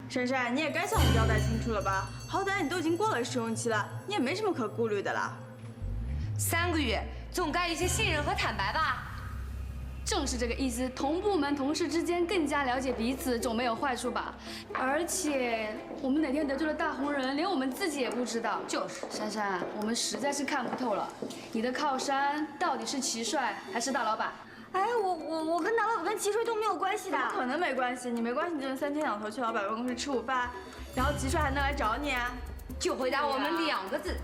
珊珊，你也该向我们交代清楚了吧？好歹你都已经过了试用期了，你也没什么可顾虑的啦。3个月，总该有些信任和坦白吧？正是这个意思，同部门同事之间更加了解彼此，总没有坏处吧？而且我们哪天得罪了大红人，连我们自己也不知道。就是，珊珊，我们实在是看不透了，你的靠山到底是齐帅还是大老板？哎，我跟大老板跟齐帅都没有关系的。怎么可能没关系？你没关系，你就3天2头去老板办公室吃午饭，然后齐帅还能来找你啊？就回答我们2个字：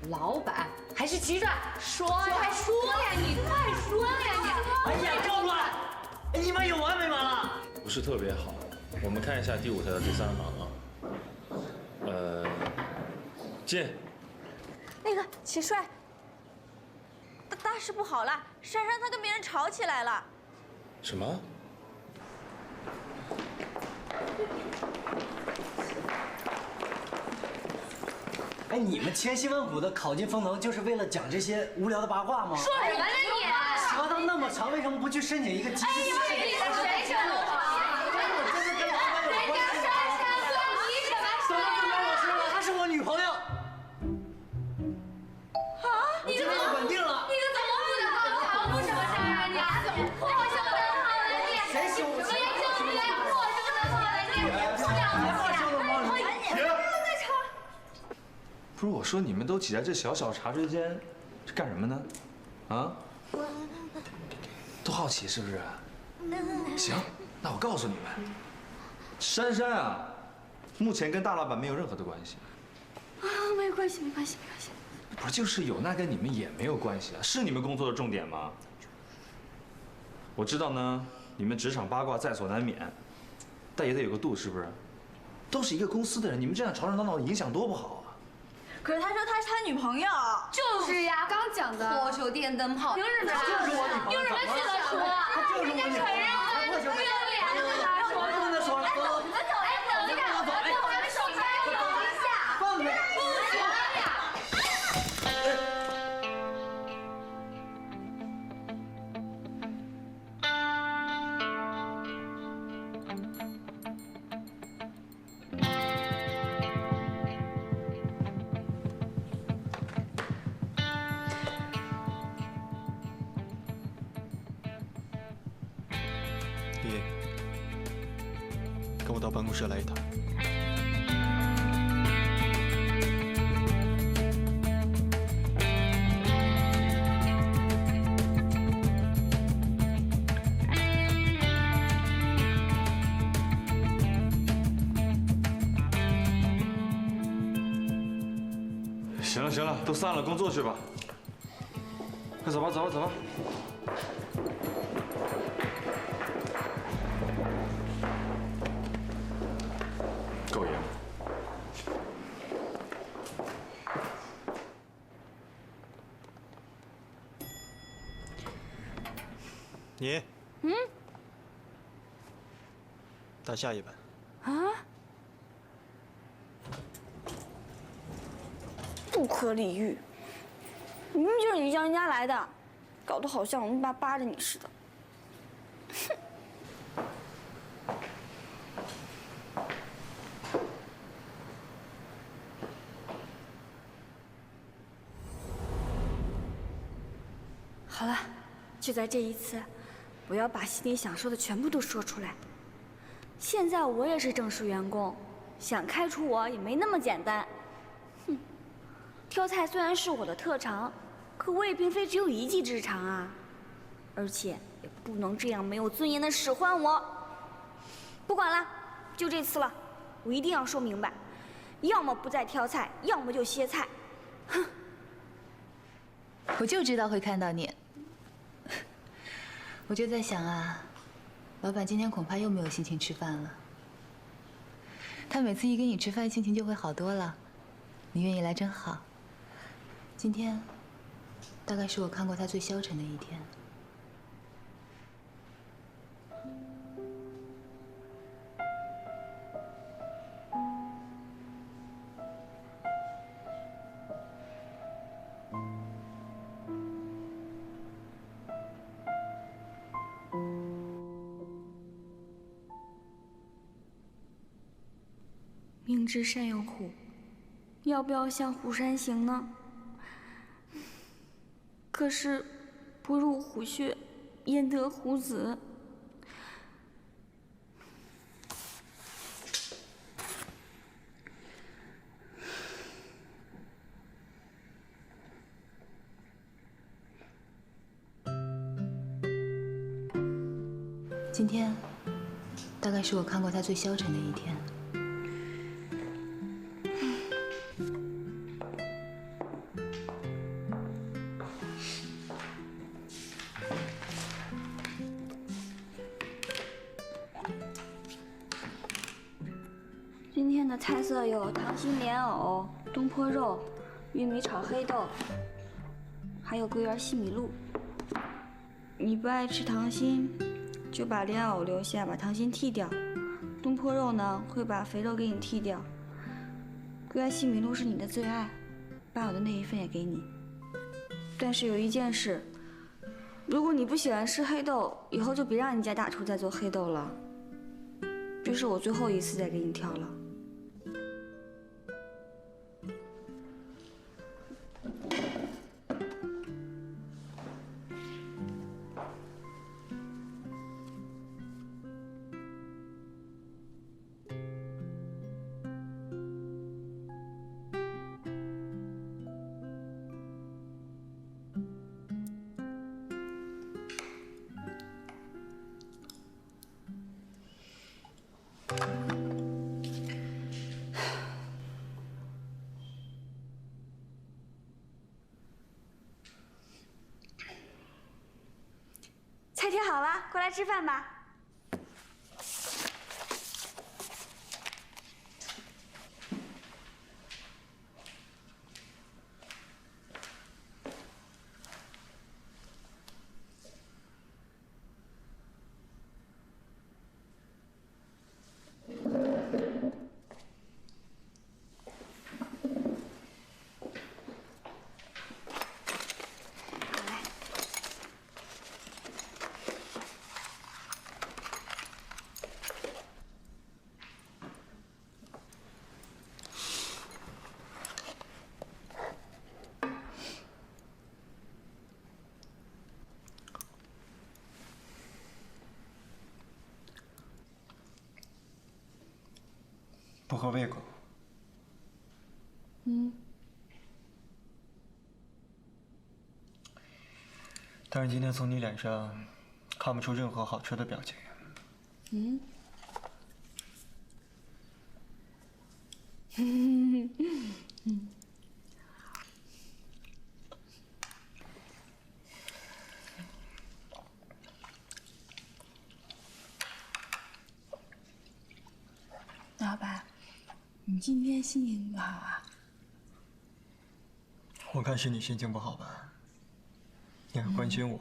老板还是齐帅？说呀，说呀，你快说呀你！哎呀，够了！你们有完没完了？不是特别好。我们看一下第5条的第3行啊。进。那个齐帅，大事不好了，珊珊她跟别人吵起来了。什么？哎，你们千辛万苦的考进丰能，就是为了讲这些无聊的八卦吗？说什么呢你？舌头那么长，为什么不去申请一个机器？你们谁说的？人家珊珊关你什么事？怎么不关我事了？她是我女朋友。啊？你怎么稳定了？你怎么不能扛什么事儿啊你？我什么能好了你？谁羞我？我也羞不来，我什么能好了你？不是我说，你们都挤在这小小茶水间，是干什么呢？啊？都好奇是不是？行，那我告诉你们，珊珊啊，目前跟大老板没有任何的关系。啊，没关系，没关系，没关系。不是，就是有，那跟你们也没有关系啊，是你们工作的重点吗？我知道呢，你们职场八卦在所难免，但也得有个度，是不是？都是一个公司的人，你们这样吵吵闹闹，影响多不好啊！可是他说他是他女朋友。就是呀，刚讲的。破手电灯泡，凭什么？就是我女朋友，凭什么去了说？人家承认了，不要脸的他说。不能再说了，走。哎，等一下，我还没手开，等一下，放开！不行呀。李，跟我到办公室来一趟。行了行了，都散了，工作去吧。快走吧走吧走吧。够爷们。你，到下一班。啊？不可理喻！明明就是你叫人家来的，搞得好像我们爸扒着你似的。好了，就在这一次，我要把心里想说的全部都说出来。现在我也是正式员工，想开除我也没那么简单。哼，挑菜虽然是我的特长，可我也并非只有一技之长啊，而且也不能这样没有尊严的使唤我。不管了，就这次了，我一定要说明白，要么不再挑菜，要么就歇菜。哼！我就知道会看到你。我就在想啊，老板今天恐怕又没有心情吃饭了。他每次一跟你吃饭，心情就会好多了。你愿意来真好。今天，大概是我看过他最消沉的一天。明知山有虎，要不要向虎山行呢？可是，不入虎穴，焉得虎子？今天，大概是我看过他最消沉的一天。今天的菜色有糖心莲藕、东坡肉、玉米炒黑豆，还有桂圆西米露。你不爱吃糖心，就把莲藕留下，把糖心剔掉。东坡肉呢，会把肥肉给你剔掉。桂圆西米露是你的最爱，把我的那一份也给你。但是有一件事，如果你不喜欢吃黑豆，以后就别让你家大厨再做黑豆了。这是我最后一次再给你挑了。菜贴好了，过来吃饭吧。不合胃口。但是今天从你脸上看不出任何好吃的表情。老板，你今天心情不好啊？我看是你心情不好吧？你还关心我？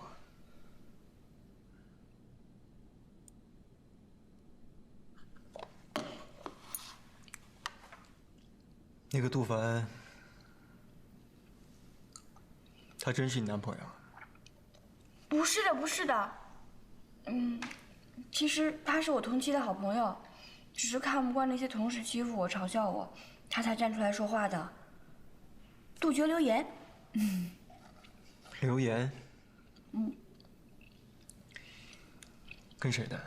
那个杜凡，他真是你男朋友？不是的，不是的。其实他是我同期的好朋友，只是看不惯那些同事欺负我、嘲笑我，他才站出来说话的。杜绝流言。流言？跟谁的？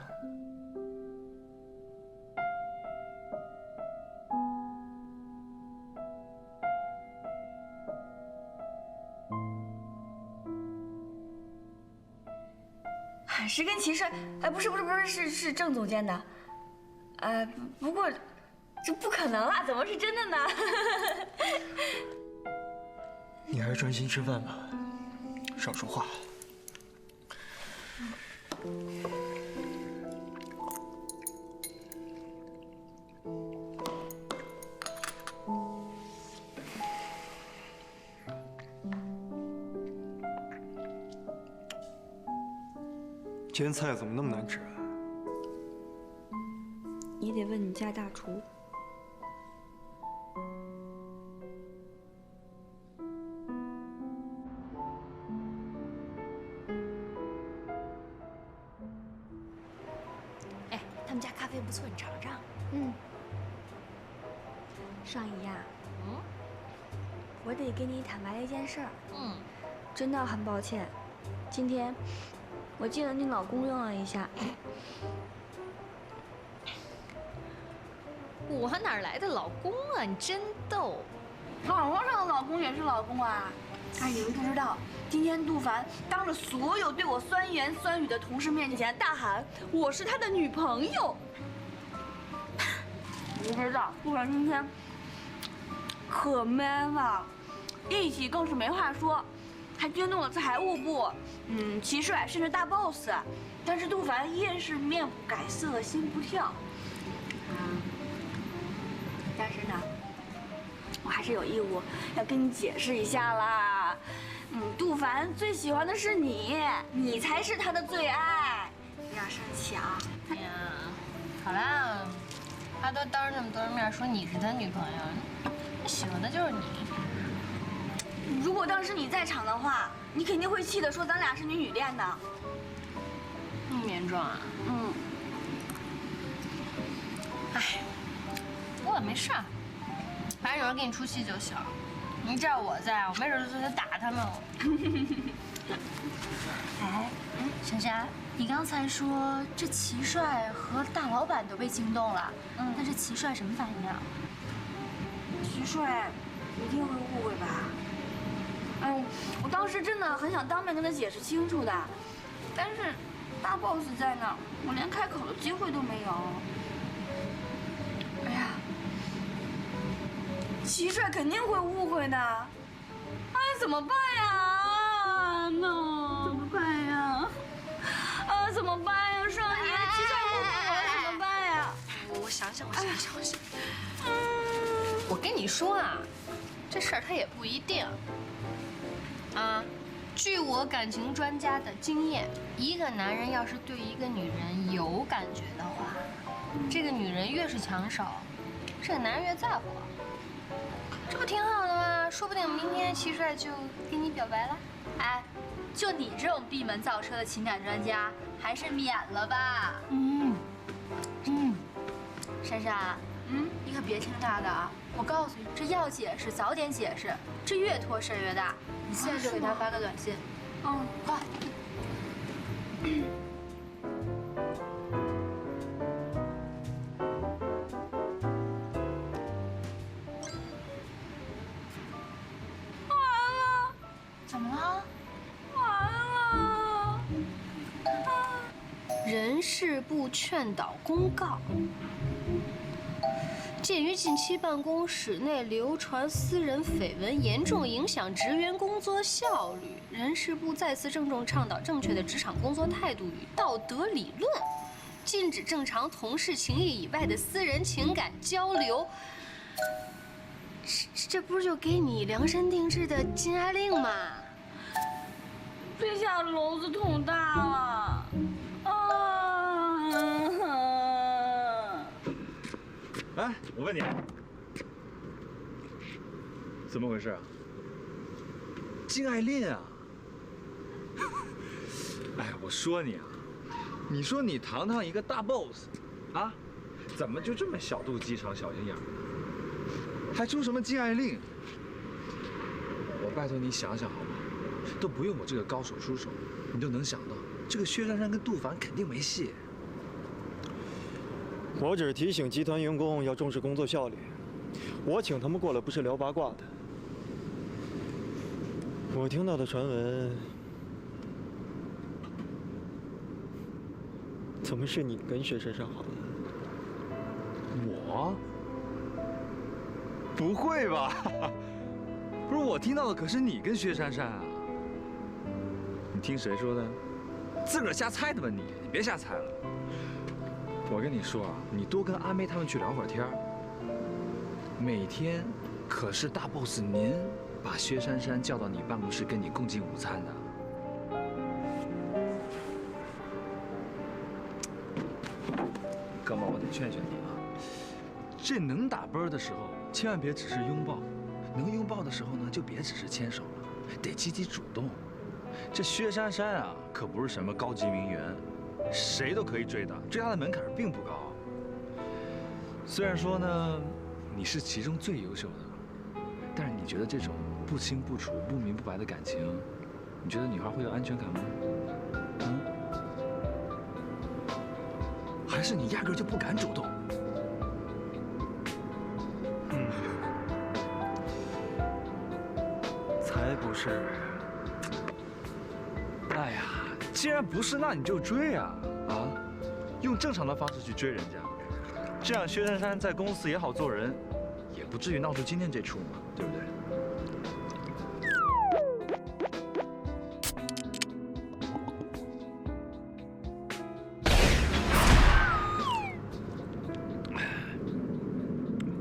是跟齐帅，不是，是郑总监的。不过这不可能啦，怎么是真的呢？你还是专心吃饭吧，少说话。今天菜怎么那么难吃啊？你得问你家大厨。哎，他们家咖啡不错，你尝尝。尚怡呀，我得跟你坦白一件事儿。真的很抱歉，今天我借了你老公用了一下。我哪来的老公啊？你真逗。网络上的老公也是老公啊！哎，你们不知道，今天杜凡当着所有对我酸言酸语的同事面前大喊我是他的女朋友。你不知道，杜凡今天可 man 了，义气更是没话说，还惊动了财务部、齐帅，甚至大 boss。但是杜凡依然是面不改色，心不跳。但是呢，我还是有义务要跟你解释一下啦。杜凡最喜欢的是你，你才是他的最爱，不要生气啊！哎呀，好啦，他都当着那么多人面说你是他女朋友，他喜欢的就是你。如果当时你在场的话，你肯定会气的说咱俩是女恋的。那么严重啊？哎，不过也没事儿，反正有人给你出气就行。你这要我在，我没准就打他们了。哎，珊珊，你刚才说这齐帅和大老板都被惊动了，那这齐帅什么反应啊？齐帅一定会误会吧？我当时真的很想当面跟他解释清楚的，但是大 boss 在那儿，我连开口的机会都没有。哎呀，齐帅肯定会误会的，哎，怎么办呀？怎么办呀？怎么办呀？尚怡，齐帅误会我了，怎么办呀？我想想。我跟你说啊，这事儿他也不一定。据我感情专家的经验，一个男人要是对一个女人有感觉的话，这个女人越是抢手，这个男人越在乎。这不挺好的吗？说不定明天齐帅就给你表白了。哎，就你这种闭门造车的情感专家，还是免了吧。珊珊，你可别听他的啊！我告诉你，这要解释早点解释，这越拖事儿越大。你现在就给他发个短信。快。怎么了？完了！人事部劝导公告。鉴于近期办公室内流传私人绯闻，严重影响职员工作效率，人事部再次郑重倡导正确的职场工作态度与道德理论，禁止正常同事情谊以外的私人情感交流。这不是就给你量身定制的禁爱令吗？这下篓子捅大了！哎，我问你，怎么回事啊？禁爱令啊！哎，我说你啊，你说你堂堂一个大 boss， 啊，怎么就这么小肚鸡肠、小心眼儿？还出什么禁爱令？我拜托你想想好吗？都不用我这个高手出手，你就能想到，这个薛珊珊跟杜凡肯定没戏。我只是提醒集团员工要重视工作效率。我请他们过来不是聊八卦的。我听到的传闻，怎么是你跟薛珊珊好了？我？不会吧？不是我听到的，可是你跟薛珊珊啊。你听谁说的？自个儿瞎猜的吧你？你别瞎猜了。我跟你说啊，你多跟阿妹他们去聊会儿天儿。每天可是大 boss 您把薛珊珊叫到你办公室跟你共进午餐的。哥们儿，我得劝劝你啊，这能打啵的时候，千万别只是拥抱；能拥抱的时候呢，就别只是牵手了，得积极主动。这薛珊珊啊，可不是什么高级名媛。谁都可以追她，追她的门槛并不高。虽然说呢，你是其中最优秀的，但是你觉得这种不清不楚、不明不白的感情，你觉得女孩会有安全感吗？还是你压根就不敢主动？才不是。哎呀，既然不是，那你就追啊！用正常的方式去追人家，这样薛珊珊在公司也好做人，也不至于闹出今天这出嘛，对不对？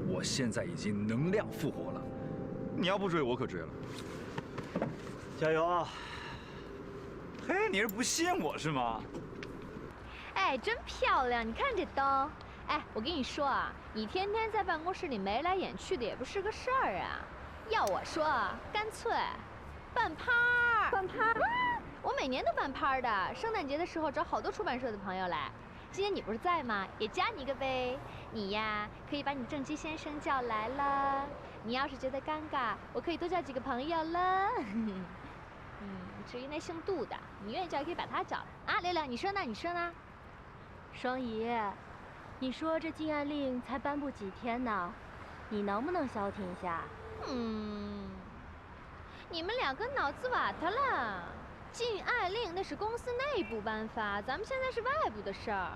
我现在已经能量复活了，你要不追我可追了。加油啊！嘿，你是不信我是吗？哎，真漂亮！你看这灯。哎，我跟你说啊，你天天在办公室里眉来眼去的也不是个事儿啊。要我说啊，干脆办趴儿。办趴儿？我每年都办趴儿的。圣诞节的时候找好多出版社的朋友来。今年你不是在吗？也加你一个呗。你呀，可以把你正畸先生叫来了。你要是觉得尴尬，我可以多叫几个朋友了。至于那姓杜的，你愿意叫也可以把他叫来啊。六六，你说呢？你说呢？双姨，你说这禁爱令才颁布几天呢，你能不能消停一下？你们两个脑子瓦特了。禁爱令那是公司内部颁发，咱们现在是外部的事儿。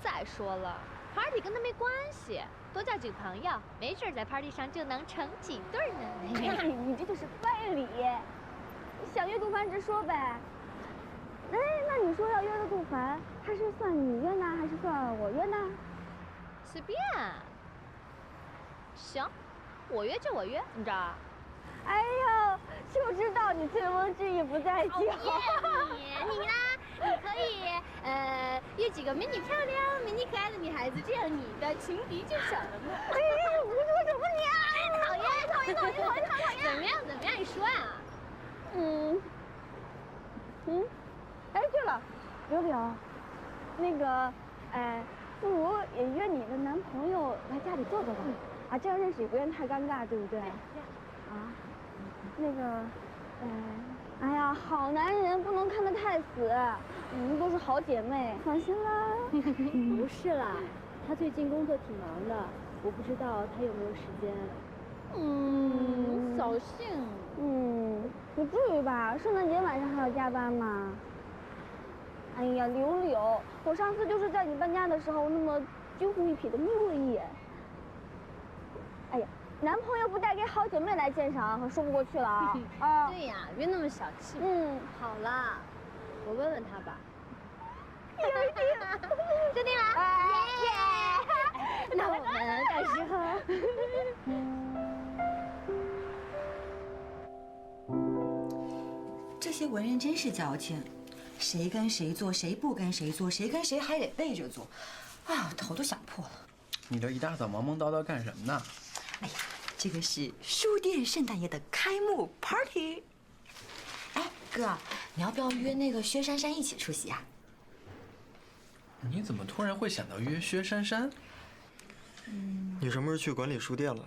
再说了 ，party 跟他没关系，多叫几个朋友，没准在 party 上就能成几对呢。你这就是歪理，想约杜凡直说呗。哎，那你说要约的杜凡，他是算你约呢，还是算我约呢？随便。行，我约就我约，你知道？哎呦，就知道你醉翁之意不在酒。你呢？你可以约几个美女漂亮、美女可爱的女孩子，这样你的情敌就少了嘛。哎，胡说什么你啊！讨厌！怎么样？你说呀？哎，对了，柳柳，那个，不如也约你的男朋友来家里坐坐吧，啊，这样认识也不愿太尴尬，对不对？啊，那个，哎呀，好男人不能看得太死，你们都是好姐妹，放心啦。不是啦，他最近工作挺忙的，我不知道他有没有时间。扫兴。不至于吧？圣诞节晚上还要加班吗？哎呀，柳柳，我上次就是在你搬家的时候那么惊鸿一瞥的眯过一眼。哎呀，男朋友不带给好姐妹来鉴赏，可说不过去了啊！啊，对呀，别那么小气。好啦，我问问他吧。决定了。耶！那我们到时候。这些文人真是矫情，谁跟谁做，谁不跟谁做，谁跟谁还得背着做，啊，头都想破了。你这一大早忙忙叨叨干什么呢？哎呀，这个是书店圣诞夜的开幕 party。哎，哥，你要不要约那个薛珊珊一起出席啊？你怎么突然会想到约薛珊珊？你什么时候去管理书店了？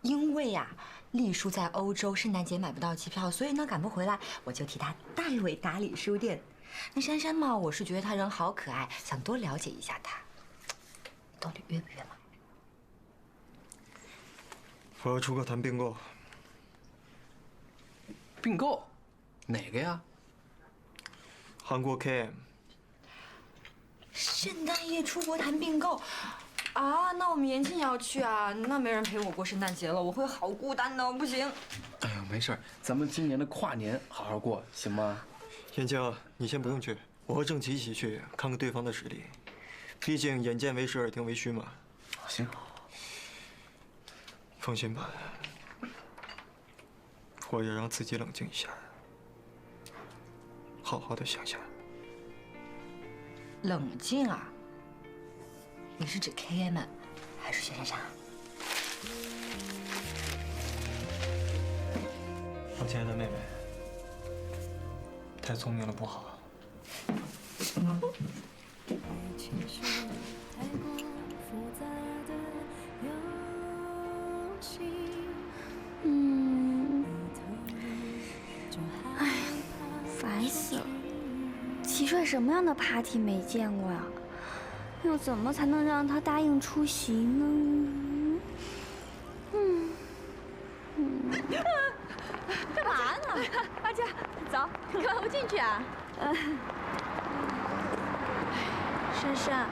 因为呀，丽叔在欧洲，圣诞节买不到机票，所以呢赶不回来，我就替他代为打理书店。那珊珊嘛，我是觉得她人好可爱，想多了解一下她。到底约不约嘛？我要出个谈并购。并购？哪个呀？韩国 KM。圣诞夜出国谈并购。啊，那我们延庆也要去啊，那没人陪我过圣诞节了，我会好孤单的，不行。哎呦，没事，咱们今年的跨年好好过，行吗？燕青，你先不用去，我和郑琪一起去看看对方的实力，毕竟眼见为实，耳听为虚嘛。行。放心吧，我要让自己冷静一下，好好的想想。冷静啊？你是指 KM 还是薛珊珊？我亲爱的妹妹，太聪明了不好。情绪太过复杂的帅什么样的 party 没见过呀？又怎么才能让他答应出席呢？干嘛呢？阿佳，走，干嘛不进去啊？珊珊，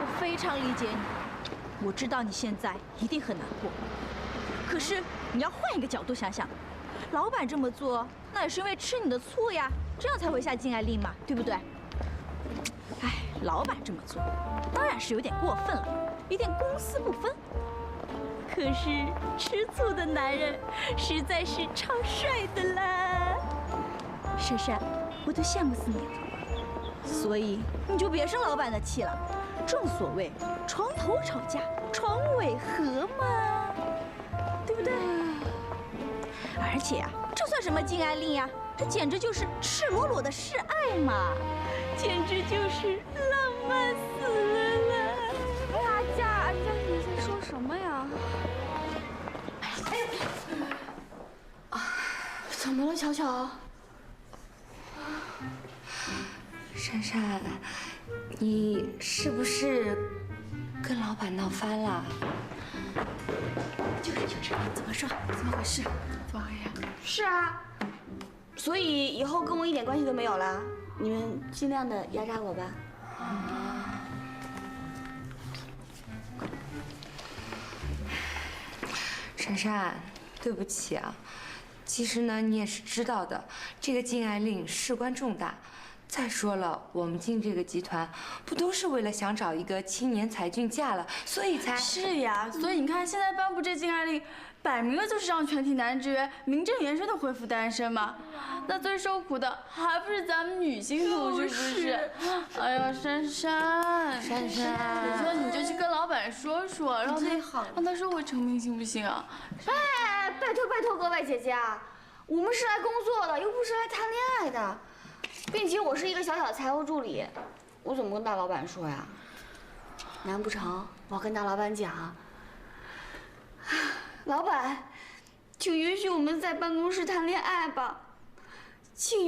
我非常理解你，我知道你现在一定很难过。可是你要换一个角度想想，老板这么做，那也是因为吃你的醋呀，这样才会下禁爱令嘛，对不对？哎，老板这么做，当然是有点过分了，有点公私不分。可是吃醋的男人实在是超帅的啦，珊珊，我都羡慕死你了。所以你就别生老板的气了。正所谓床头吵架，床尾和嘛，对不对？而且呀，这算什么禁爱令呀？这简直就是赤裸裸的示爱嘛，简直就是浪漫死了啦！阿佳，你在说什么呀？怎么了，巧巧？珊珊，你是不是跟老板闹翻了？就是，怎么说？怎么回事？怎么回事？是啊，所以以后跟我一点关系都没有了。你们尽量的压榨我吧。珊珊，对不起啊。其实呢，你也是知道的，这个禁爱令事关重大。再说了，我们进这个集团，不都是为了想找一个青年才俊嫁了，所以才……是呀，所以你看，现在颁布这禁爱令，摆明了就是让全体男职员名正言顺的恢复单身嘛。那最受苦的还不是咱们女性同志，不是？哎呀，珊珊，我说你就去跟老板说说，让他收回成命，行不行啊？哎，拜托各位姐姐啊，我们是来工作的，又不是来谈恋爱的。并且我是一个小小的财务助理，我怎么跟大老板说呀？难不成我要跟大老板讲，老板，请允许我们在办公室谈恋爱吧，请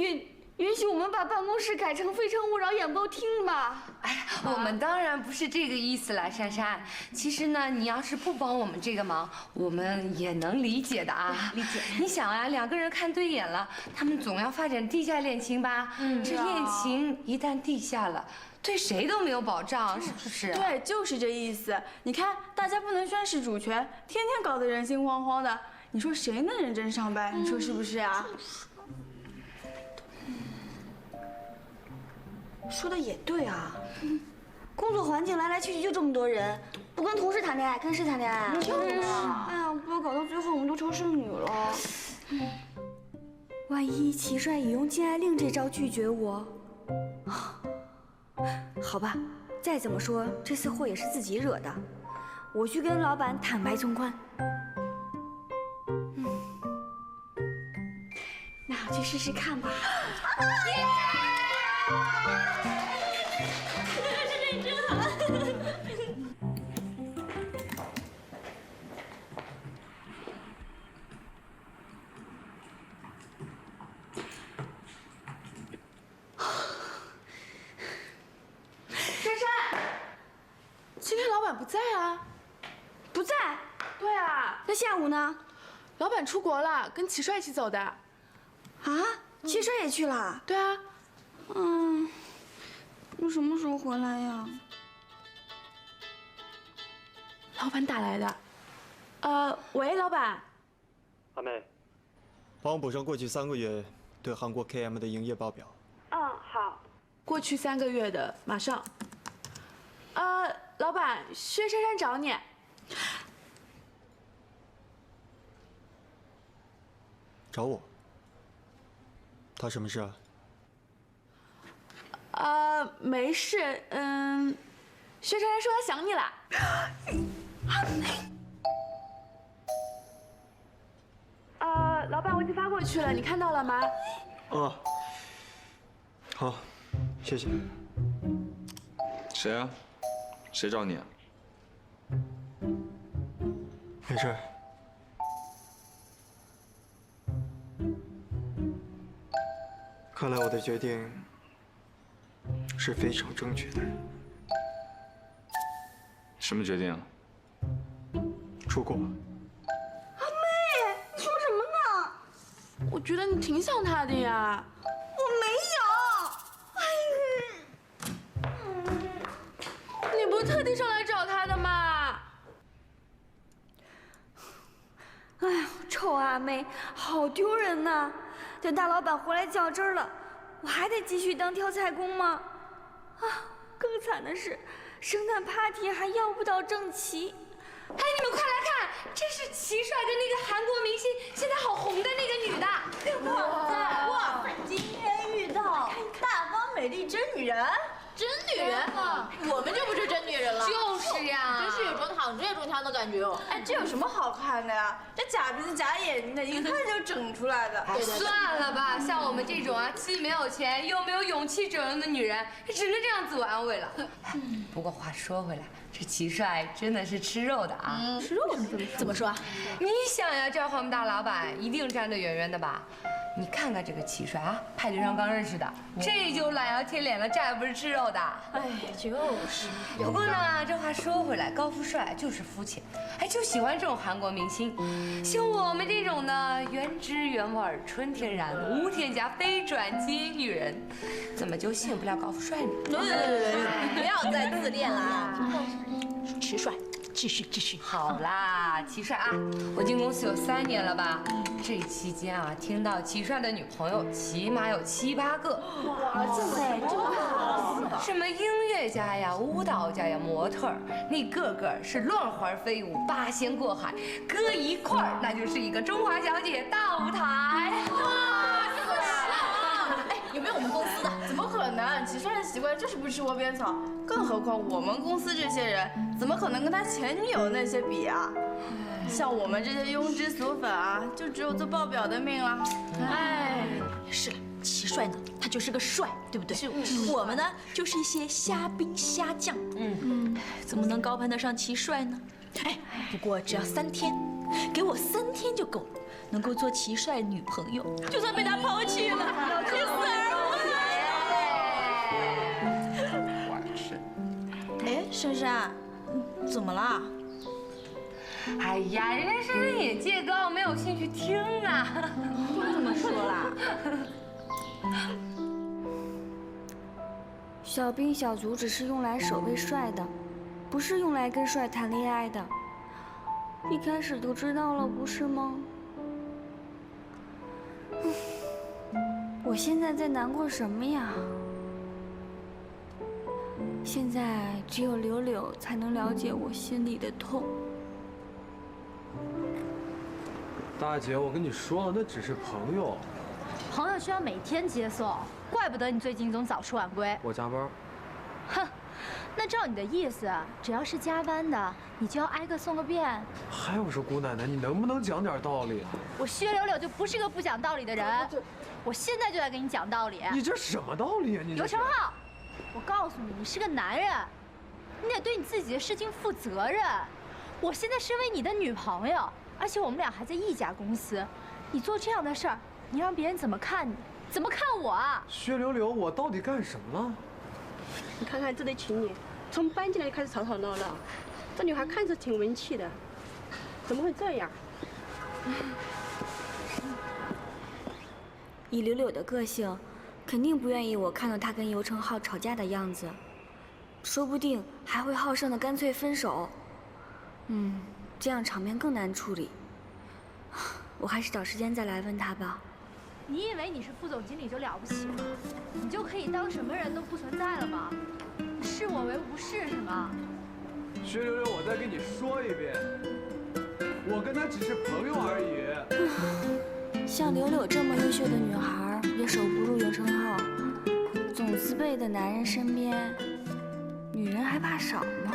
允许我们把办公室改成《非诚勿扰》演播厅吧。哎呀，我们当然不是这个意思啦，珊珊。其实呢，你要是不帮我们这个忙，我们也能理解的啊。理解。你想啊，两个人看对眼了，他们总要发展地下恋情吧？这恋情一旦地下了，对谁都没有保障，是不是？对，就是这意思。你看，大家不能宣示主权，天天搞得人心惶惶的，你说谁能认真上班？你说是不是啊？说的也对啊，工作环境来来去去就这么多人，不跟同事谈恋爱，跟谁谈恋爱啊？就是啊，哎呀，不要搞到最后我们都成剩女了。万一齐帅也用禁爱令这招拒绝我，好吧，再怎么说这次祸也是自己惹的，我去跟老板坦白从宽。那我去试试看吧。这真好。珊珊，今天老板不在啊？不在？对啊。那下午呢？老板出国了，跟齐帅一起走的。啊？齐帅也去了？对啊。那什么时候回来呀？老板打来的。喂，老板。阿妹，帮我补上过去3个月对韩国 KM 的营业报表。好。过去3个月的，马上。老板，薛珊珊找你。找我？他什么事啊？没事，薛珊珊说她想你了。老板，我已经发过去了，你看到了吗？哦，好，谢谢。谁啊？谁找你啊？没事。看来我的决定是非常正确的人。什么决定？出国。阿妹，你说什么呢？我觉得你挺想他的呀。我没有。你不是特地上来找他的吗？哎呦，臭阿妹，好丢人呐！等大老板回来较真了，我还得继续当挑菜工吗？啊，更惨的是，圣诞 party 还要不到郑琦。哎，你们快来看，这是齐帅跟那个韩国明星现在好红的那个女的。哇塞，今天遇到大方美丽真女人。真女人，我们就不是真女人了。就是呀，真是有种躺着也中枪的感觉哦。哎，这有什么好看的呀？这假鼻子假眼睛的，一看就整出来的。算了吧，像我们这种啊，既没有钱又没有勇气整容的女人，只能这样自我安慰了。不过话说回来，这齐帅真的是吃肉的啊！吃肉怎么说啊？你想呀，这我们大老板一定站得远远的吧？你看看这个齐帅啊，派对上刚认识的，这就懒腰贴脸了，这还不是吃肉的？哎，就是。不过呢，这话说回来，高富帅就是肤浅，哎，就喜欢这种韩国明星。像我们这种呢，原汁原味、纯天然、无添加、非转基因女人，怎么就吸引不了高富帅呢？不要再自恋了啊！齐帅。继续。好啦，齐帅啊，我进公司有3年了吧？这期间啊，听到齐帅的女朋友起码有7、8个。哇塞，这么好！什么音乐家呀、舞蹈家呀、模特儿，那个个是乱花飞舞、八仙过海，搁一块儿那就是一个中华小姐大舞台。哇，这么爽！哎，有没有我们公司的？怎么可能？齐帅的习惯就是不吃窝边草，更何况我们公司这些人，怎么可能跟他前女友那些比啊？像我们这些庸脂俗粉啊，就只有做报表的命了。哎，是了，齐帅呢，他就是个帅，对不对？我们呢，就是一些虾兵虾将。怎么能高攀得上齐帅呢？哎，不过只要3天，给我3天就够了，能够做齐帅女朋友，就算被他抛弃了，也死而无憾。哎，珊珊，怎么了？哎呀，人家珊珊眼界高，没有兴趣听啊。这么说啦？小兵小卒只是用来守卫帅的，不是用来跟帅谈恋爱的。一开始都知道了，不是吗？我现在在难过什么呀？现在只有柳柳才能了解我心里的痛。大姐，我跟你说了，那只是朋友。朋友需要每天接送，怪不得你最近总早出晚归。我加班。哼，那照你的意思，只要是加班的，你就要挨个送个遍。还有是姑奶奶，你能不能讲点道理啊？我薛柳柳就不是个不讲道理的人，我现在就来给你讲道理。你这什么道理啊？你刘成浩，我告诉你，你是个男人，你得对你自己的事情负责任。我现在身为你的女朋友，而且我们俩还在一家公司，你做这样的事儿，你让别人怎么看你？怎么看我啊？薛柳柳，我到底干什么了？你看看这对情侣，从搬进来就开始吵吵闹闹，这女孩看着挺文气的，怎么会这样？以柳柳的个性，肯定不愿意我看到她跟尤成浩吵架的样子，说不定还会好胜的干脆分手。这样场面更难处理。我还是找时间再来问他吧。你以为你是副总经理就了不起了？你就可以当什么人都不存在了吗？视我为无事是吗？薛柳柳，我再跟你说一遍，我跟他只是朋友而已。像柳柳这么优秀的女孩，也守不住尤成浩。总自卑的男人身边，女人还怕少吗？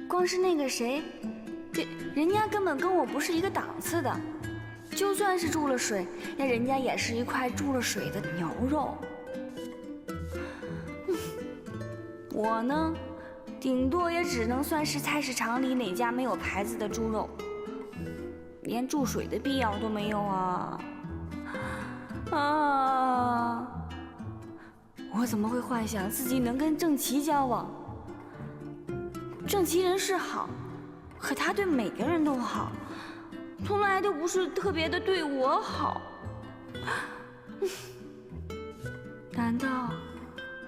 光是那个谁，人家根本跟我不是一个档次的。就算是注了水，那人家也是一块注了水的牛肉。我呢，顶多也只能算是菜市场里哪家没有牌子的猪肉，连注水的必要都没有啊！我我怎么会幻想自己能跟郑琦交往？郑琦人是好，可他对每个人都好，从来都不是特别的对我好。难道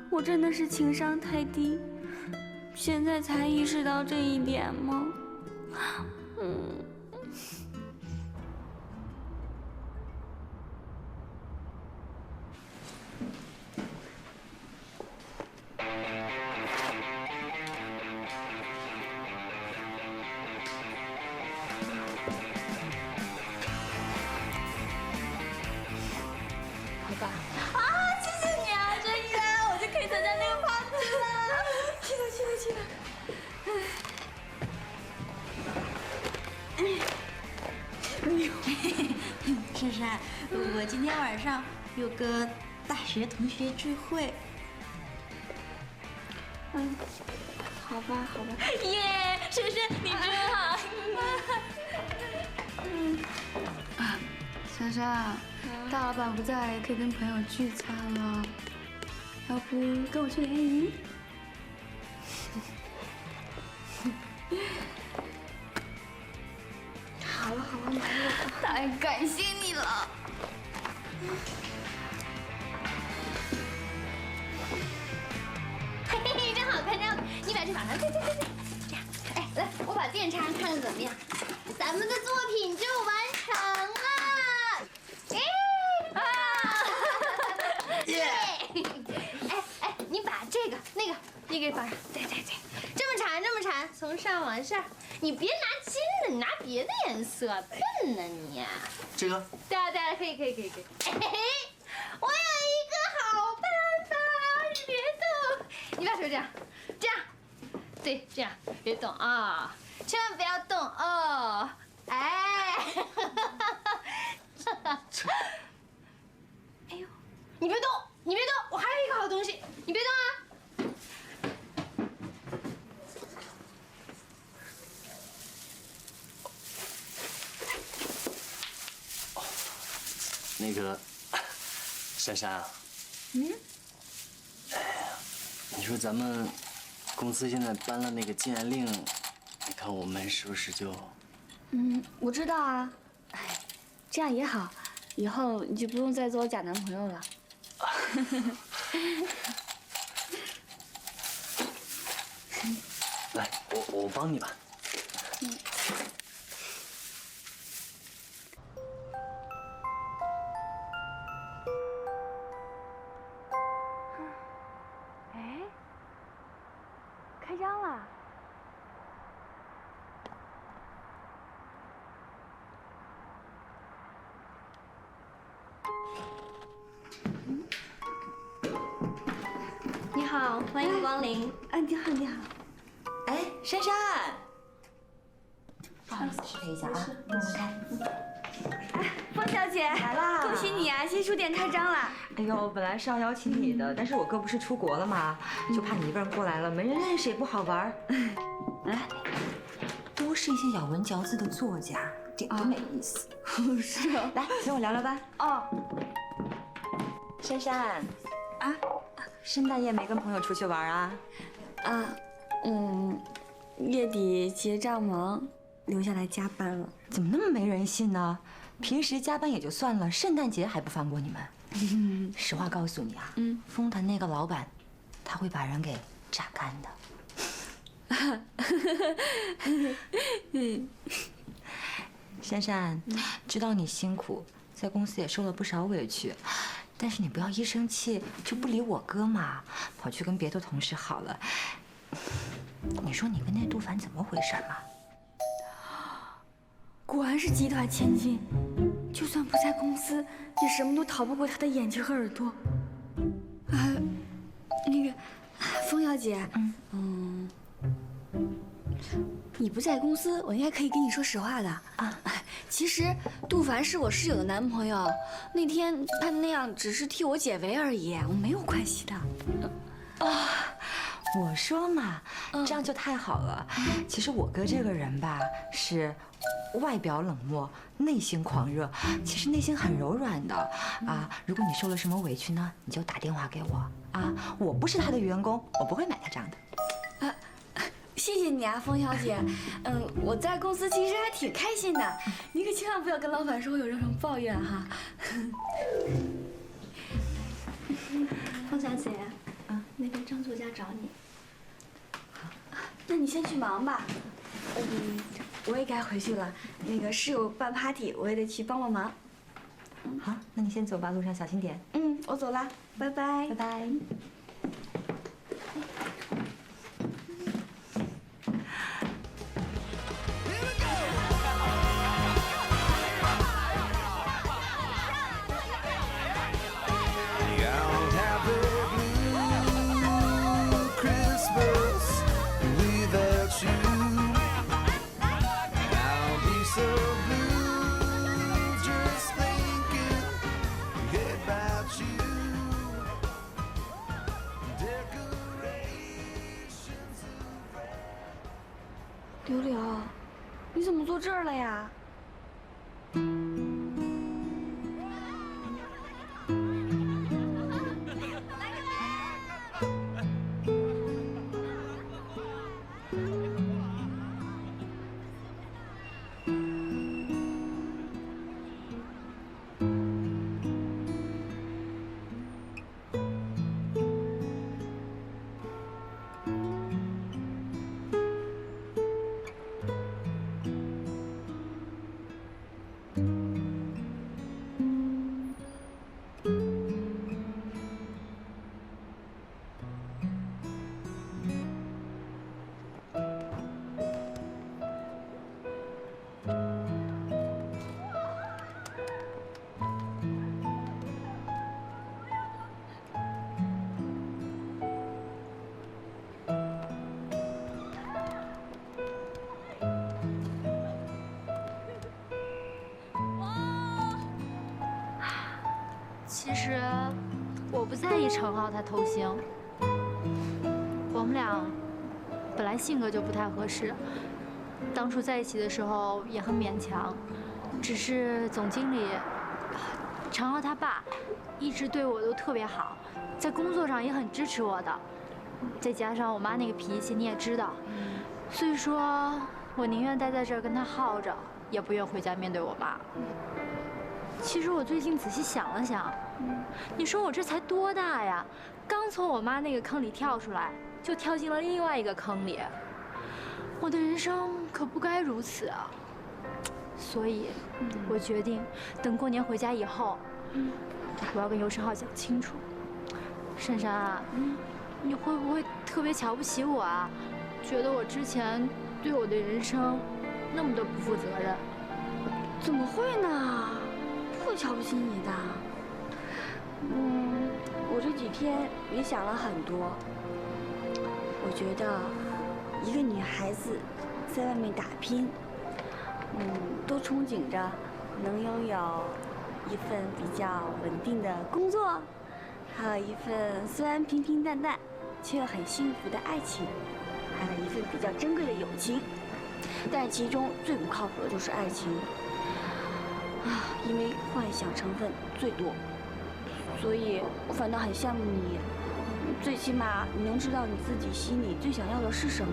我真的是情商太低，现在才意识到这一点吗？好吧。啊，谢谢你啊，这一来我就可以参加那个 party 了。去吧。珊珊，我今天晚上有个大学同学聚会。好吧。耶，珊珊你真好。珊珊，大老板不在，可以跟朋友聚餐了，要不跟我去联谊？好了，没了。太感谢你了。嘿嘿嘿，真好看，真好看！你把这打上，对，这样，哎，来，我把电插上，看看怎么样？咱们的作品就完成了，耶！哎，你把这个、那个给绑上，对，这么缠，从上往下，你别拿金的，你拿别的颜色，笨呢你。这个？对，可以。哎，我有一个好办法，你别动，你把手这样，对，这样，别动啊，千万不要动哦，哎，哎呦，你别动，我还有一个好东西，你别动啊。那个，珊珊啊，你说咱们公司现在颁了那个禁言令，你看我们是不是就……我知道啊。哎，这样也好，以后你就不用再做我假男朋友了。来，我帮你吧。哎，开张了。你好，欢迎光临。你好。哎，珊珊，不好意思，失陪一下啊，默默开。方小姐来啦！恭喜你啊，新书店开张了。哎呦，本来是要邀请你的，但是我哥不是出国了吗？就怕你一个人过来了，没人认识也不好玩。来，多是一些咬文嚼字的作家，点都没意思。是啊。来，跟我聊聊吧。哦。珊珊，圣诞夜没跟朋友出去玩啊？月底结账忙，留下来加班了。怎么那么没人性呢？平时加班也就算了，圣诞节还不放过你们。实话告诉你啊，丰腾那个老板，他会把人给榨干的。珊珊，知道你辛苦，在公司也受了不少委屈，但是你不要一生气就不理我哥嘛，跑去跟别的同事好了。你说你跟那杜凡怎么回事嘛？果然是集团千金，就算不在公司，也什么都逃不过他的眼睛和耳朵。那个，风小姐，你不在公司，我应该可以跟你说实话的啊。其实杜凡是我室友的男朋友，那天他那样只是替我解围而已，我没有关系的。我说嘛，这样就太好了。其实我哥这个人吧，是外表冷漠，内心狂热，其实内心很柔软的啊。如果你受了什么委屈呢，你就打电话给我啊。我不是他的员工，我不会买他账的。谢谢你啊，冯小姐。我在公司其实还挺开心的，你可千万不要跟老板说我有任何抱怨哈。冯小姐，那边张作家找你。好，那你先去忙吧。我也该回去了。那个室友办 party， 我也得去帮忙。好，那你先走吧，路上小心点。我走啦，拜拜。拜拜。柳柳，你怎么坐这儿了呀？其实我不在意程浩他偷腥，我们俩本来性格就不太合适，当初在一起的时候也很勉强，只是总经理程浩他爸一直对我都特别好，在工作上也很支持我的，再加上我妈那个脾气你也知道，所以说我宁愿待在这儿跟他耗着，也不愿回家面对我妈。其实我最近仔细想了想，你说我这才多大呀？刚从我妈那个坑里跳出来，就跳进了另外一个坑里。我的人生可不该如此啊！所以，我决定等过年回家以后，我要跟尤胜浩讲清楚。珊珊啊，你会不会特别瞧不起我啊？觉得我之前对我的人生那么的不负责任？怎么会呢？不会瞧不起你的。我这几天也想了很多。我觉得，一个女孩子在外面打拼，都憧憬着能拥有一份比较稳定的工作，还有一份虽然平平淡淡却又很幸福的爱情，还有一份比较珍贵的友情。但是其中最不靠谱的就是爱情。因为幻想成分最多，所以我反倒很羡慕你。最起码你能知道你自己心里最想要的是什么，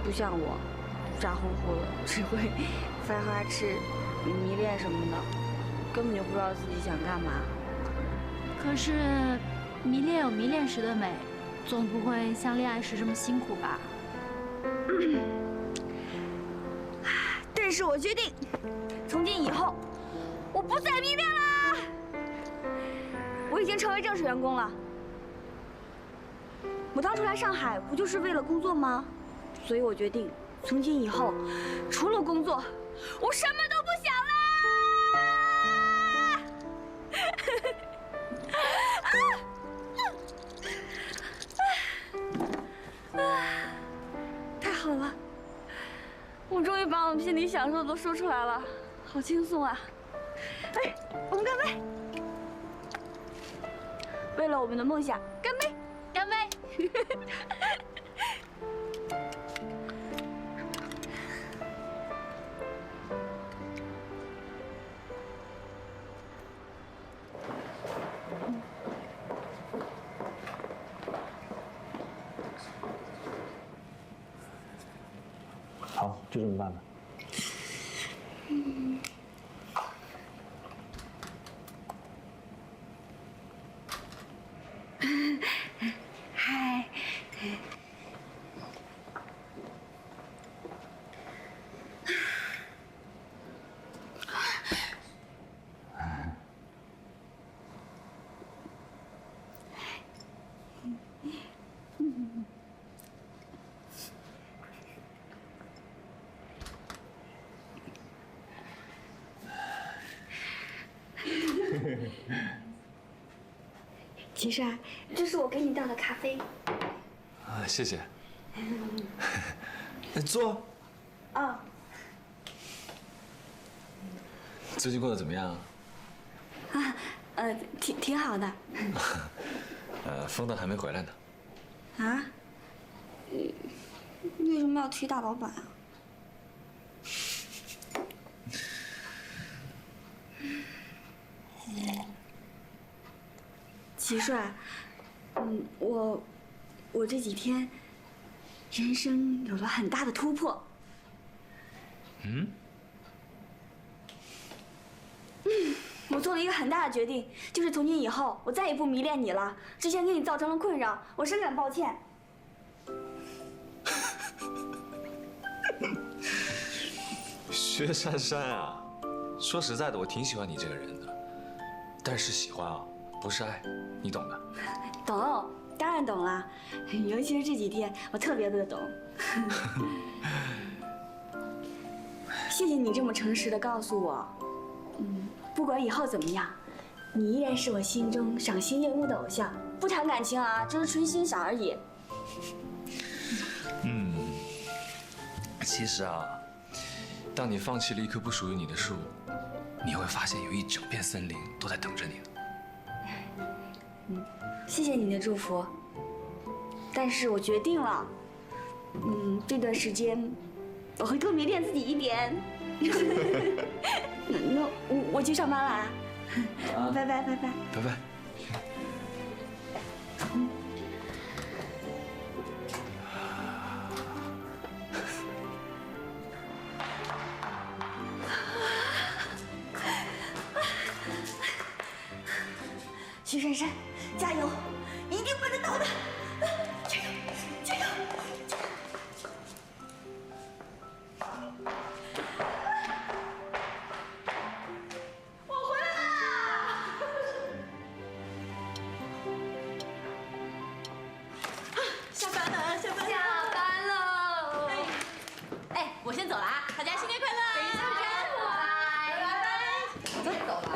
不像我，傻乎乎的，只会发花痴、迷恋什么的，根本就不知道自己想干嘛。可是，迷恋有迷恋时的美，总不会像恋爱时这么辛苦吧？但是我决定，从今以后，我不再迷恋了。我已经成为正式员工了。我当初来上海不就是为了工作吗？所以我决定，从今以后，除了工作，我什么都不想了。太好了，我终于把我们心里想说的都说出来了，好轻松啊！哎，我们干杯！为了我们的梦想，干杯！干杯！好，就这么办吧。嗨。齐帅，这是我给你倒的咖啡。啊，谢谢。坐。哦。最近过得怎么样？啊，挺好的。风灯还没回来呢。啊？为什么要提大老板啊？齐帅，我这几天人生有了很大的突破。我做了一个很大的决定，就是从今以后我再也不迷恋你了。之前给你造成了困扰，我深感抱歉。薛珊珊啊，说实在的，我挺喜欢你这个人的，但是喜欢啊，不是爱，你懂的。懂，当然懂了，尤其是这几天，我特别的懂。谢谢你这么诚实的告诉我，不管以后怎么样，你依然是我心中赏心悦目的偶像。不谈感情啊，只是纯欣赏而已。其实啊，当你放弃了一棵不属于你的树，你会发现有一整片森林都在等着你呢。谢谢你的祝福，但是我决定了，这段时间我会多迷恋自己一点。那我去上班了啊，拜拜拜拜拜拜。徐珊珊，加油，一定办得到的！加油，加油！我回来啦！下班了，下班了！下班喽！哎，我先走了啊，大家新年快乐！等一下，拜拜！我先走了，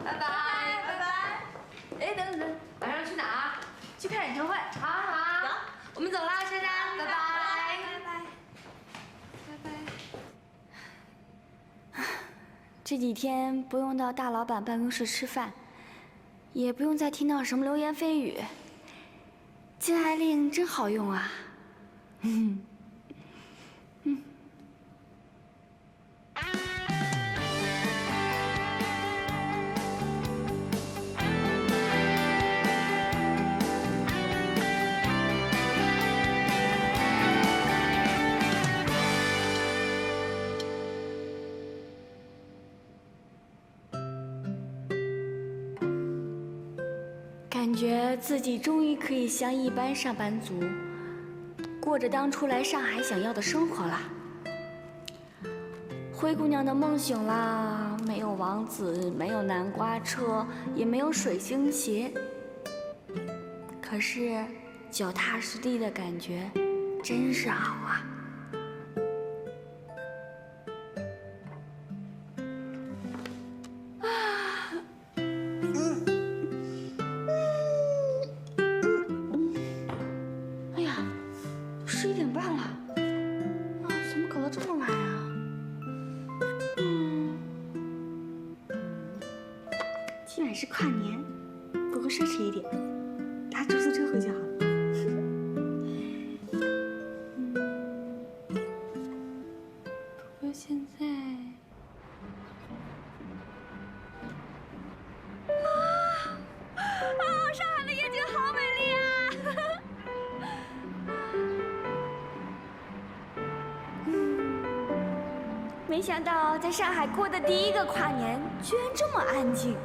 拜拜，拜拜。哎，等，晚上去哪儿？去看演唱会。好，走，我们走啦，珊珊，拜拜，拜拜。这几天不用到大老板办公室吃饭，也不用再听到什么流言蜚语。禁爱令真好用啊！感觉自己终于可以像一般上班族，过着当初来上海想要的生活了。灰姑娘的梦醒啦，没有王子，没有南瓜车，也没有水晶鞋，可是脚踏实地的感觉真是好啊。今晚是跨年，不过奢侈一点，搭出租车回就好了。不过现在，上海的夜景好美丽啊！没想到在上海过的第一个跨年，居然这么安静。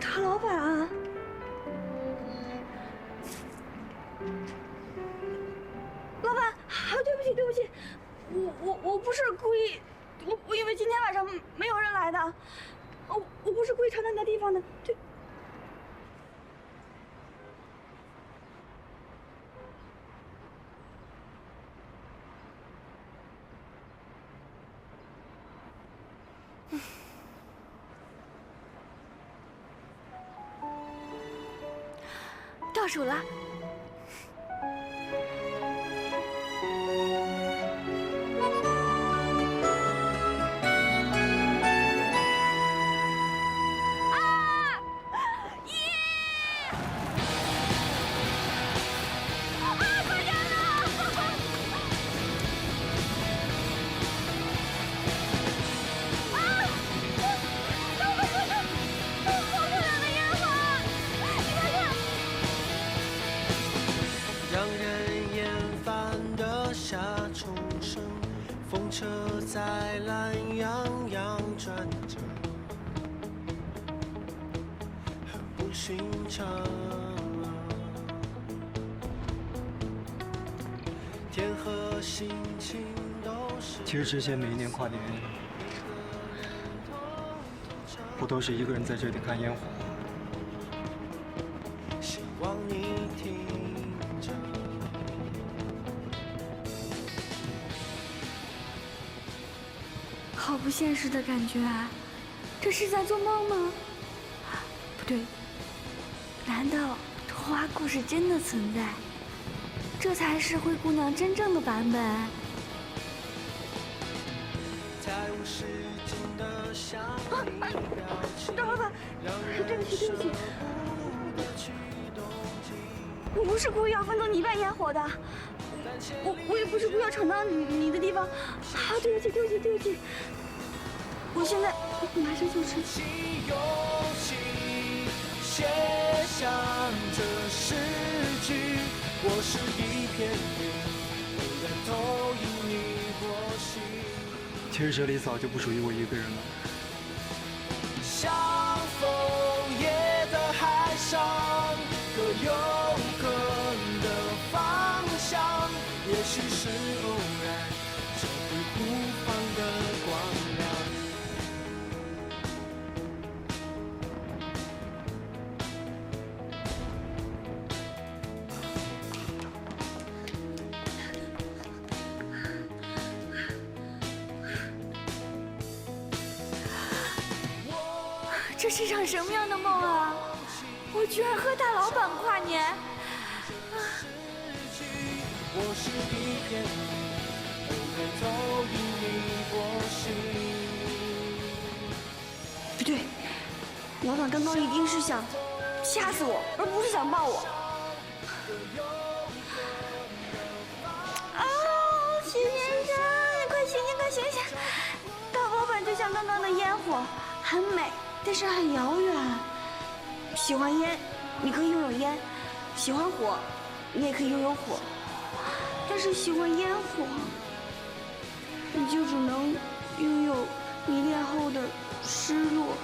大老板啊！老板，对不起，对不起，我不是故意，我以为今天晚上没有人来的，我不是故意吵到你的地方的，对。倒数了。车在懒洋洋转着，很不寻常。天和心情都是。其实之前每一年跨年，我都是一个人在这里看烟火。希望你听着。 好不现实的感觉啊！这是在做梦吗？不对，难道童话故事真的存在？这才是灰姑娘真正的版本。大老板，对不起，对不起，我不是故意要分走你一半烟火的，我也不是故意要闯到你的地方。啊，对不起，对不起，对不起。 我现在马上就去。写下这诗句，我是一片云，不愿投影你我心。其实这里早就不属于我一个人了。像枫叶的海上，各有各的方向，也许是偶然，这会孤芳的光亮。 这是场什么样的梦啊！我居然和大老板跨年！不对，老板刚刚一定是想吓死我，而不是想抱我。啊，许先生，你快醒醒，快醒醒！大老板就像刚刚的烟火，很美。 但是很遥远。喜欢烟，你可以拥有烟；喜欢火，你也可以拥有火。但是喜欢烟火，你就只能拥有迷恋后的失落，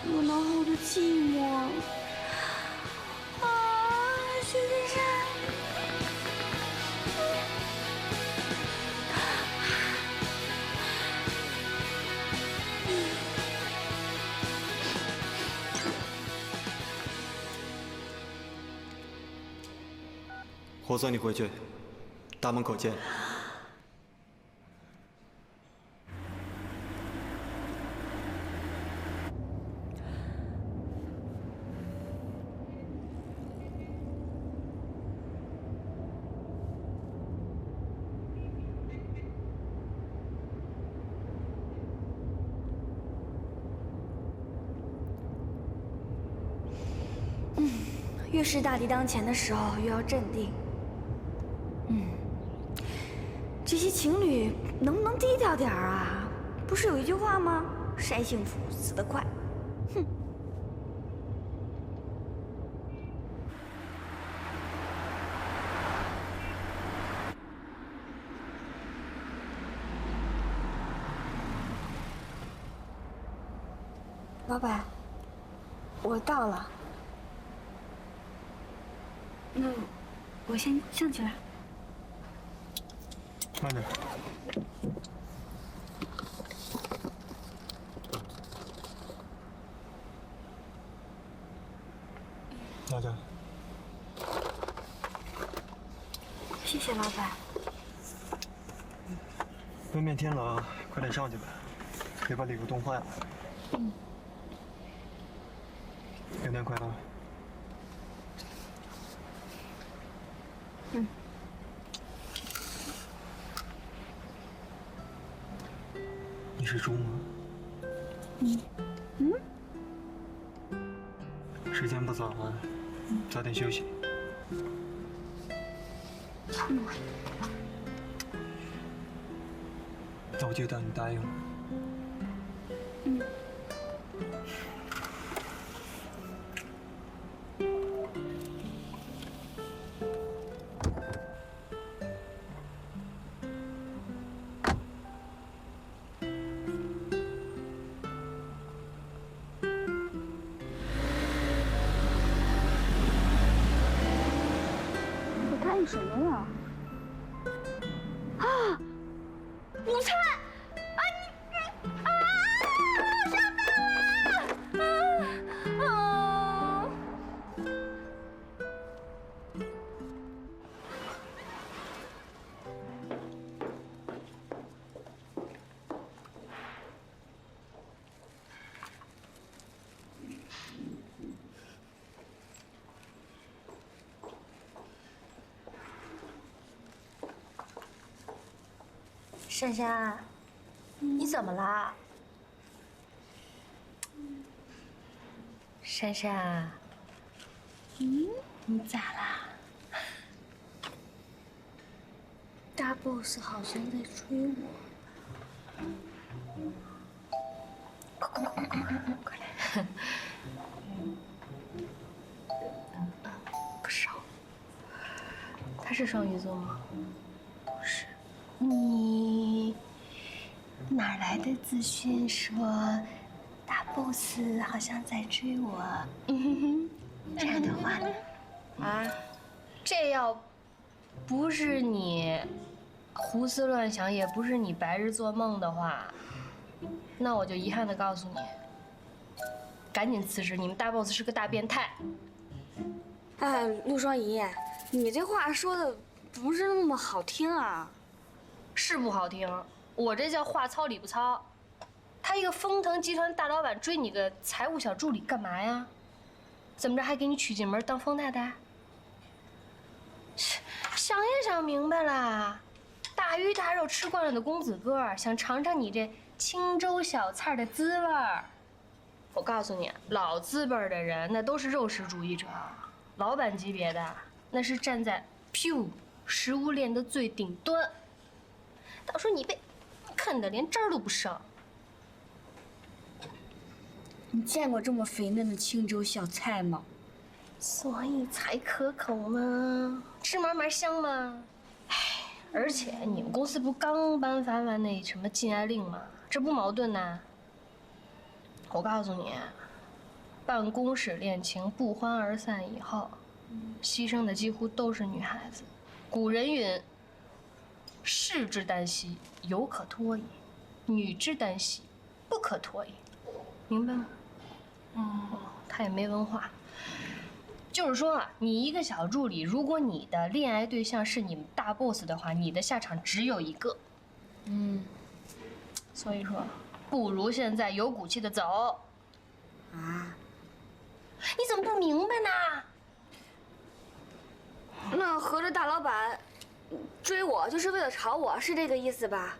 热闹后的寂寞。啊，徐先生。 我送你回去，大门口见。越是大敌当前的时候，越要镇定。这些情侣能不能低调点儿啊？不是有一句话吗？晒幸福死得快。哼。老板，我到了。那我先上去了。慢点。拿着。谢谢老板。外面天冷，快点上去吧，别把礼物冻坏了。元旦快乐。你是猪吗？时间不早了，早点休息。那我就当你答应了。什么呀？啊，午餐！啊你啊！下班了！珊珊，你怎么了？珊珊，你咋啦？大 boss 好像在追我。快来！不熟。他是双鱼座吗？不是。你哪来的资讯说大 boss 好像在追我？这样的话啊，这要不是你胡思乱想，也不是你白日做梦的话，那我就遗憾的告诉你，赶紧辞职！你们大 boss 是个大变态。哎，陆双怡，你这话说的不是那么好听啊。是不好听，我这叫话糙理不糙。他一个丰腾集团大老板追你个财务小助理干嘛呀？怎么着还给你娶进门当疯太太？想也想明白了，大鱼大肉吃惯了的公子哥，想尝尝你这清粥小菜的滋味儿。我告诉你，老资本的人那都是肉食主义者，老板级别的那是站在食物链的最顶端。到时候你被啃得连汁儿都不剩。你见过这么肥嫩的清粥小菜吗？所以才可口嘛，吃嘛嘛香嘛。哎，而且你们公司不刚颁发完那什么禁爱令吗？这不矛盾呐。我告诉你，办公室恋情不欢而散以后，牺牲的几乎都是女孩子。古人云：士之耽兮，犹可脱矣；女之耽兮，不可脱矣。明白吗？他也没文化。就是说啊，你一个小助理，如果你的恋爱对象是你们大 boss 的话，你的下场只有一个。所以说，不如现在有骨气的走。啊？你怎么不明白呢？那合着大老板追我就是为了炒我，是这个意思吧？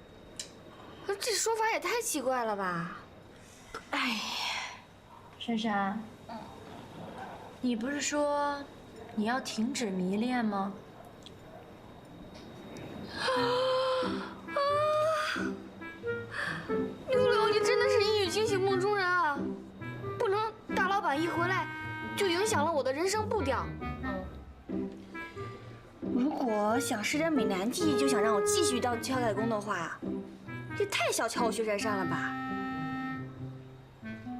这说法也太奇怪了吧！哎呀，珊珊，你不是说你要停止迷恋吗？六六，你真的是一语惊醒梦中人啊！不能大老板一回来就影响了我的人生步调。如果想施展美男计，就想让我继续当敲改工的话，也太小瞧我薛珊珊了吧！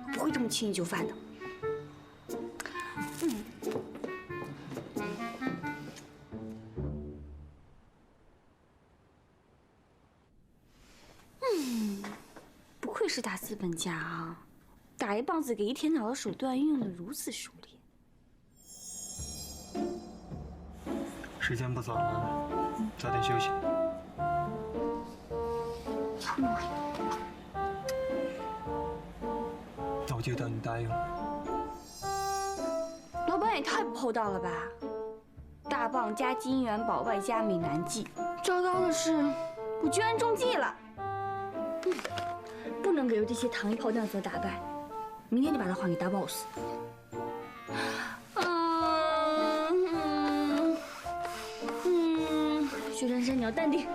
我不会这么轻易就范的。不愧是大资本家啊，打一棒子给一天脑的手段运用的如此熟练。时间不早了，早点休息。那我就当你答应了。老板也太不厚道了吧！大棒加金元宝外加美男计，糟糕的是，我居然中计了。不能给这些糖衣炮弹所打败，明天就把它还给大 boss。薛珊珊，你要淡定。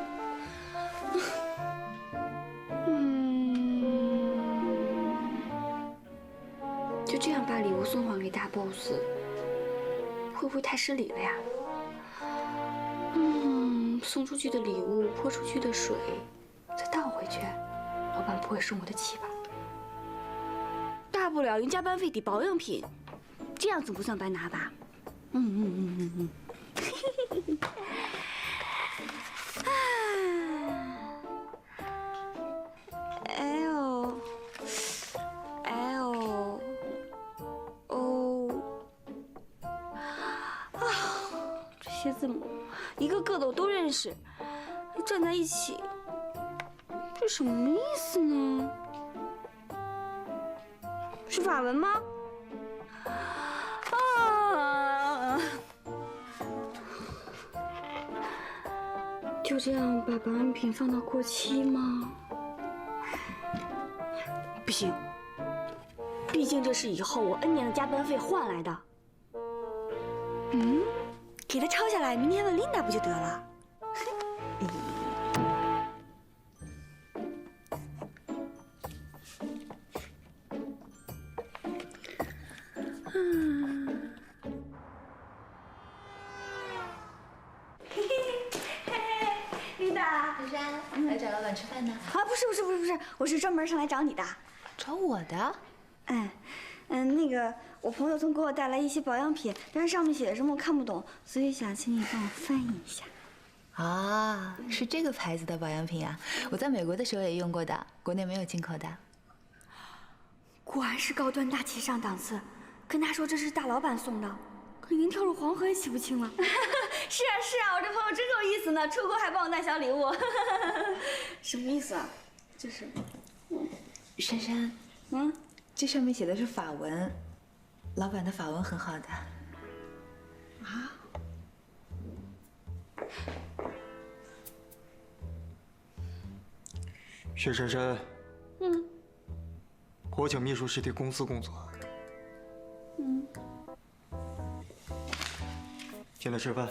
就这样把礼物送还给大 boss， 会不会太失礼了呀？送出去的礼物泼出去的水，再倒回去，老板不会生我的气吧？大不了用加班费抵保养品，这样总不算白拿吧？这些字母一个个的我都认识，站在一起，这什么意思呢？是法文吗？就这样把保养品放到过期吗？不行，毕竟这是以后我 N 年的加班费换来的。给他抄下来，明天问琳达不就得了？琳达，珊珊，来找老板吃饭呢？啊，不是，我是专门上来找你的。找我的？那个我朋友总给我带来一些保养品，但是上面写的什么我看不懂，所以想请你帮我翻译一下。啊，是这个牌子的保养品啊！我在美国的时候也用过的，国内没有进口的。果然是高端大气上档次，跟他说这是大老板送的，可您跳入黄河也洗不清了。是啊，我这朋友真够意思呢，出国还帮我带小礼物。什么意思啊？就是，珊珊，这上面写的是法文，老板的法文很好的。啊？薛珊珊，我请秘书师弟公司工作。进来吃饭。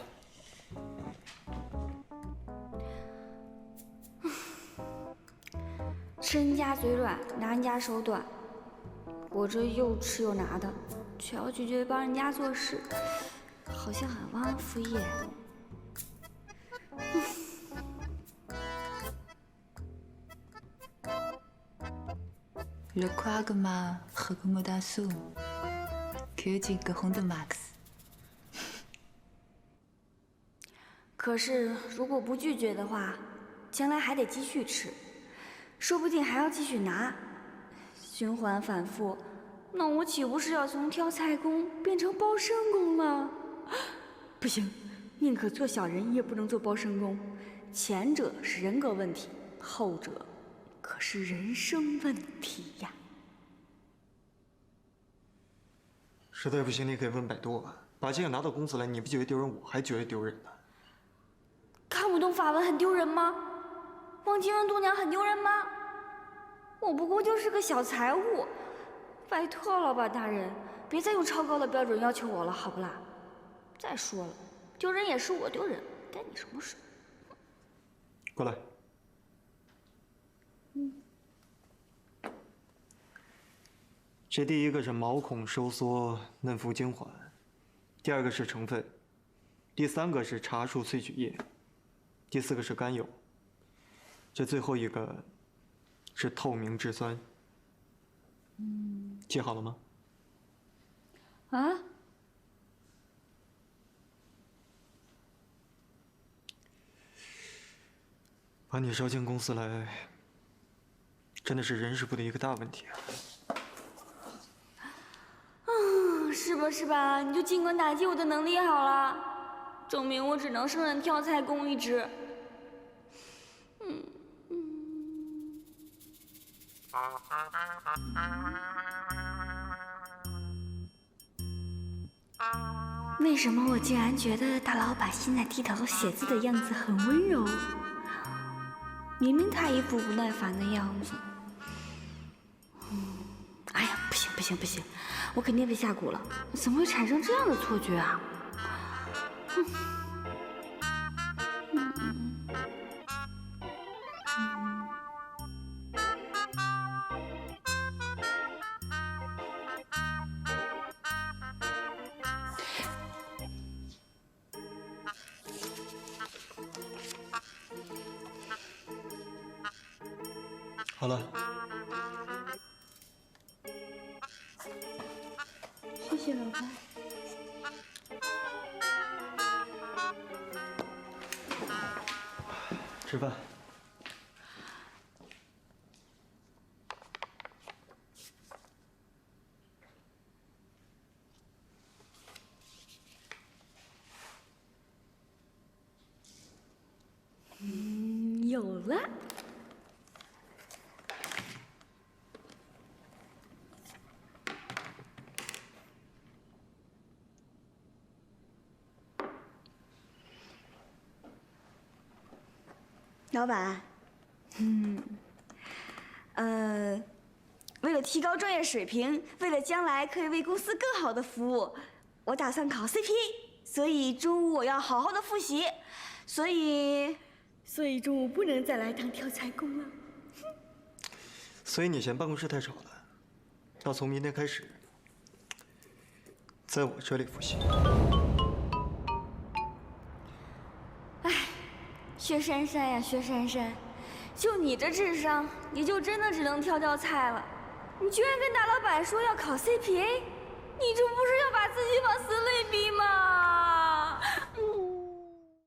吃人家嘴软，拿人家手短，我这又吃又拿的，却要拒绝帮人家做事，好像很忘恩负义。Le quagma recommandation que tu grandes max。可是如果不拒绝的话，将来还得继续吃，说不定还要继续拿，循环反复，那我岂不是要从挑菜工变成包身工了？不行，宁可做小人也不能做包身工。前者是人格问题，后者可是人生问题呀。实在不行，你可以问百度啊。把这个拿到公司来，你不觉得丢人，我还觉得丢人呢。看不懂法文很丢人吗？忘记问度娘很丢人吗？我不过就是个小财务，拜托老板大人，别再用超高的标准要求我了，好不啦？再说了，丢人也是我丢人，干你什么事？过来。这第一个是毛孔收缩嫩肤精华，第二个是成分，第三个是茶树萃取液，第四个是甘油，这最后一个是透明质酸。记好了吗？啊？把你招进公司来，真的是人事部的一个大问题啊。是吧是吧？你就尽管打击我的能力好了，证明我只能胜任挑菜工一职。为什么我竟然觉得大老板现在低头写字的样子很温柔？明明他一副不耐烦的样子。哎呀，不行不行不行，我肯定被下蛊了！怎么会产生这样的错觉啊？好了。谢谢老板。吃饭。有了。老板，为了提高专业水平，为了将来可以为公司更好的服务，我打算考 CPA， 所以中午我要好好的复习，所以中午不能再来当挑菜工了。所以你嫌办公室太吵了，要从明天开始，在我这里复习。薛珊珊呀，薛珊珊，就你这智商，你就真的只能挑菜了。你居然跟大老板说要考 CPA，你这不是要把自己往死里逼吗？